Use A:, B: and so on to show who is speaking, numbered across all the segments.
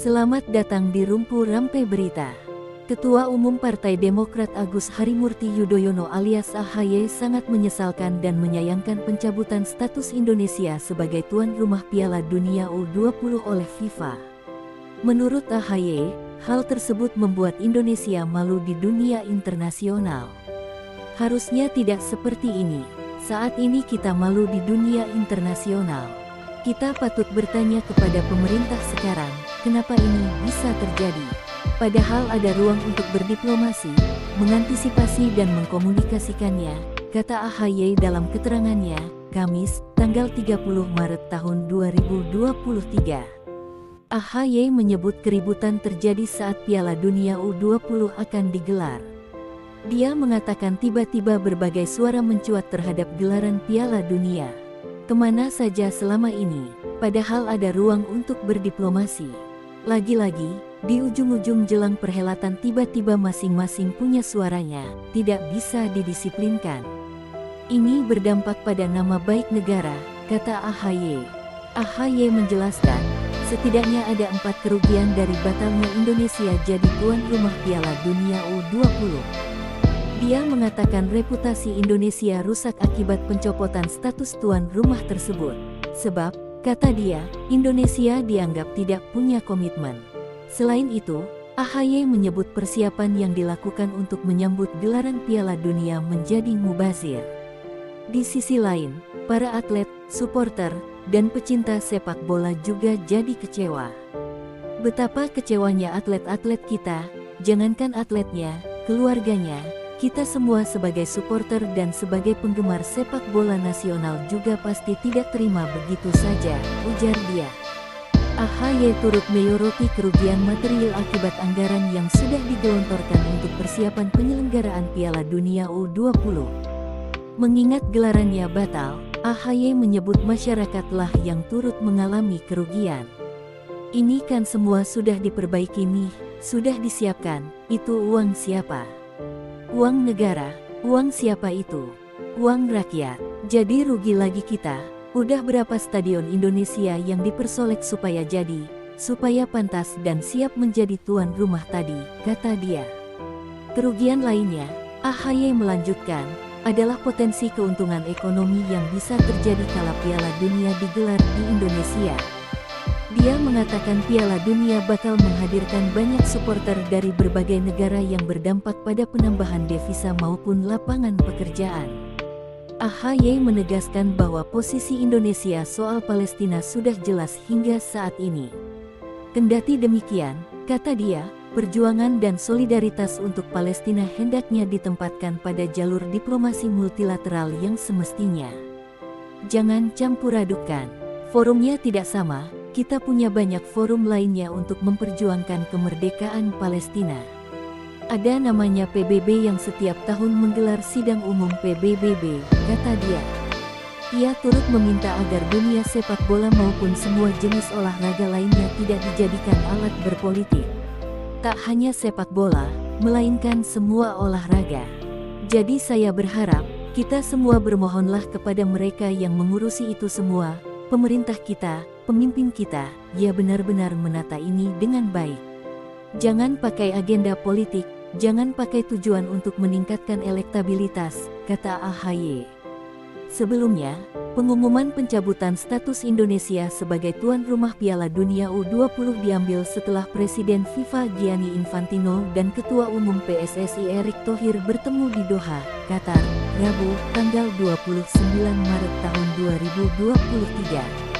A: Selamat datang di Rumpu Rampe Berita. Ketua Umum Partai Demokrat Agus Harimurti Yudhoyono alias AHY sangat menyesalkan dan menyayangkan pencabutan status Indonesia sebagai tuan rumah Piala Dunia U20 oleh FIFA. Menurut AHY, hal tersebut membuat Indonesia malu di dunia internasional. Harusnya tidak seperti ini. Saat ini kita malu di dunia internasional. Kita patut bertanya kepada pemerintah sekarang, kenapa ini bisa terjadi? Padahal ada ruang untuk berdiplomasi, mengantisipasi dan mengkomunikasikannya, kata AHY dalam keterangannya, Kamis, tanggal 30 Maret tahun 2023. AHY menyebut keributan terjadi saat Piala Dunia U20 akan digelar. Dia mengatakan tiba-tiba berbagai suara mencuat terhadap gelaran Piala Dunia. Kemana saja selama ini, padahal ada ruang untuk berdiplomasi. Lagi-lagi, di ujung-ujung jelang perhelatan tiba-tiba masing-masing punya suaranya, tidak bisa didisiplinkan. Ini berdampak pada nama baik negara, kata AHY. AHY menjelaskan, setidaknya ada 4 kerugian dari batalnya Indonesia jadi tuan rumah Piala Dunia U20. Dia mengatakan reputasi Indonesia rusak akibat pencopotan status tuan rumah tersebut. Sebab, kata dia, Indonesia dianggap tidak punya komitmen. Selain itu, AHY menyebut persiapan yang dilakukan untuk menyambut gelaran Piala Dunia menjadi mubazir. Di sisi lain, para atlet, supporter, dan pecinta sepak bola juga jadi kecewa. Betapa kecewanya atlet-atlet kita, jangankan atletnya, keluarganya, kita semua sebagai supporter dan sebagai penggemar sepak bola nasional juga pasti tidak terima begitu saja, ujar dia. AHY turut menyoroti kerugian material akibat anggaran yang sudah digelontorkan untuk persiapan penyelenggaraan Piala Dunia U20. Mengingat gelarannya batal, AHY menyebut masyarakatlah yang turut mengalami kerugian. Ini kan semua sudah diperbaiki nih, sudah disiapkan, itu uang siapa? Uang negara, uang siapa itu? Uang rakyat. Jadi rugi lagi kita. Udah berapa stadion Indonesia yang dipersolek supaya jadi, supaya pantas dan siap menjadi tuan rumah tadi, kata dia. Kerugian lainnya, AHY melanjutkan, adalah potensi keuntungan ekonomi yang bisa terjadi kala Piala Dunia digelar di Indonesia. Dia mengatakan Piala Dunia bakal menghadirkan banyak supporter dari berbagai negara yang berdampak pada penambahan devisa maupun lapangan pekerjaan. AHY menegaskan bahwa posisi Indonesia soal Palestina sudah jelas hingga saat ini. Kendati demikian, kata dia, perjuangan dan solidaritas untuk Palestina hendaknya ditempatkan pada jalur diplomasi multilateral yang semestinya. Jangan campur adukan. Forumnya tidak sama. Kita punya banyak forum lainnya untuk memperjuangkan kemerdekaan Palestina. Ada namanya PBB yang setiap tahun menggelar sidang umum PBBB, kata dia. Ia turut meminta agar dunia sepak bola maupun semua jenis olahraga lainnya tidak dijadikan alat berpolitik. Tak hanya sepak bola, melainkan semua olahraga. Jadi saya berharap, kita semua bermohonlah kepada mereka yang mengurusi itu semua, pemerintah kita, pemimpin kita, ya benar-benar menata ini dengan baik. Jangan pakai agenda politik, jangan pakai tujuan untuk meningkatkan elektabilitas, kata AHY. Sebelumnya, pengumuman pencabutan status Indonesia sebagai tuan rumah Piala Dunia U20 diambil setelah Presiden FIFA Gianni Infantino dan Ketua Umum PSSI Erick Thohir bertemu di Doha, Qatar, Rabu, tanggal 29 Maret tahun 2023.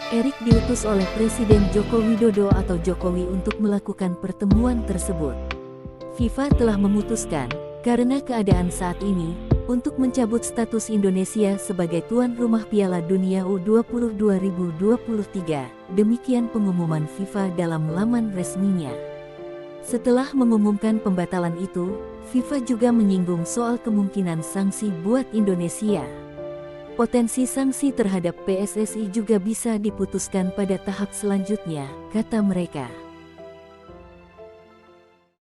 A: Erick diutus oleh Presiden Joko Widodo atau Jokowi untuk melakukan pertemuan tersebut. FIFA telah memutuskan, karena keadaan saat ini, untuk mencabut status Indonesia sebagai tuan rumah Piala Dunia U20 2023, demikian pengumuman FIFA dalam laman resminya. Setelah mengumumkan pembatalan itu, FIFA juga menyinggung soal kemungkinan sanksi buat Indonesia. Potensi sanksi terhadap PSSI juga bisa diputuskan pada tahap selanjutnya, kata mereka.